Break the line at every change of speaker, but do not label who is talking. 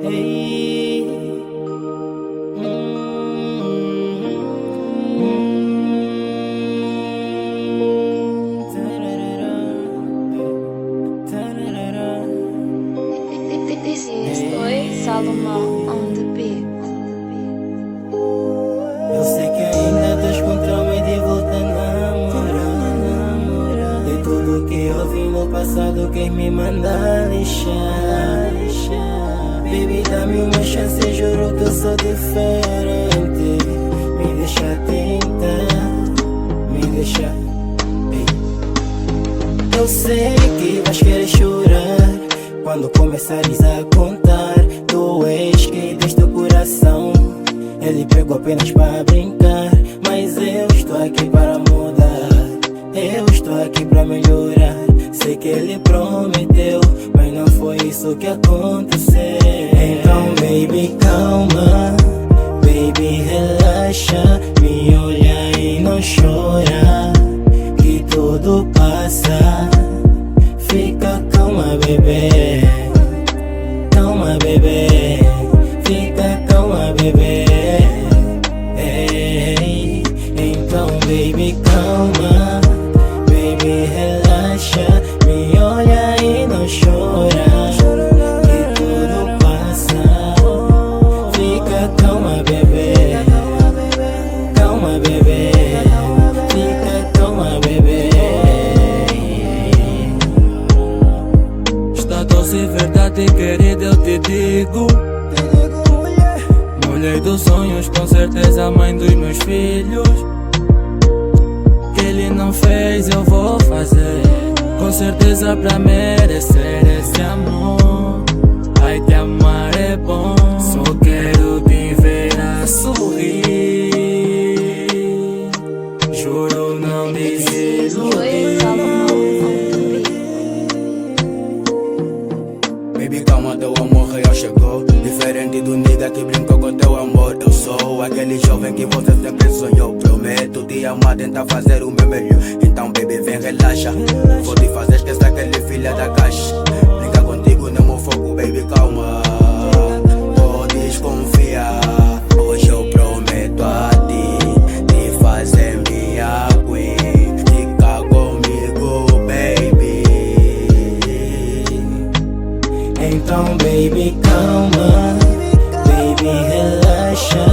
Hey.
This is Oi Salomão on the beat.
Eu sei que ainda estás com trauma e de volta a namorar. De tudo que eu vi no passado, quem me manda lixar. Baby, dá-me uma chance, juro que eu sou diferente. Me deixa tentar, me deixa. Eu sei que vais querer chorar quando começares a contar do ex que deste o coração. Ele pegou apenas para brincar, mas eu estou aqui para mudar. Eu estou aqui para melhorar. Sei que ele prometeu, mas não foi isso que aconteceu. Então baby calma, baby relaxa, me olha e não chora, que tudo passa. Fica calma bebê, calma bebê, fica calma bebê. Ei, então baby calma, baby relaxa, me olha e não chora, que tudo passa. Fica calma bebê, calma bebê, fica calma bebê.
Está doce verdade, querida, eu te digo. Mulher dos sonhos, com certeza mãe dos meus filhos. Que ele não fez, eu vou fazer, com certeza pra merecer esse amor. Ai, te amar é bom, só quero te ver a sorrir. Juro não desiludir.
Baby, calma, teu amor real chegou. Diferente do nigga que brincou com teu amor. Eu sou aquele jovem que você sempre sonhou. Prometo te amar, tentar fazer o meu melhor. Então baby, vem relaxa, vou te fazer esquecer aquele filha da caixa. Brinca contigo no meu fogo, baby, calma. Podes confiar, hoje eu prometo a ti de fazer minha queen. Fica comigo, baby.
Então baby calma, baby relaxa,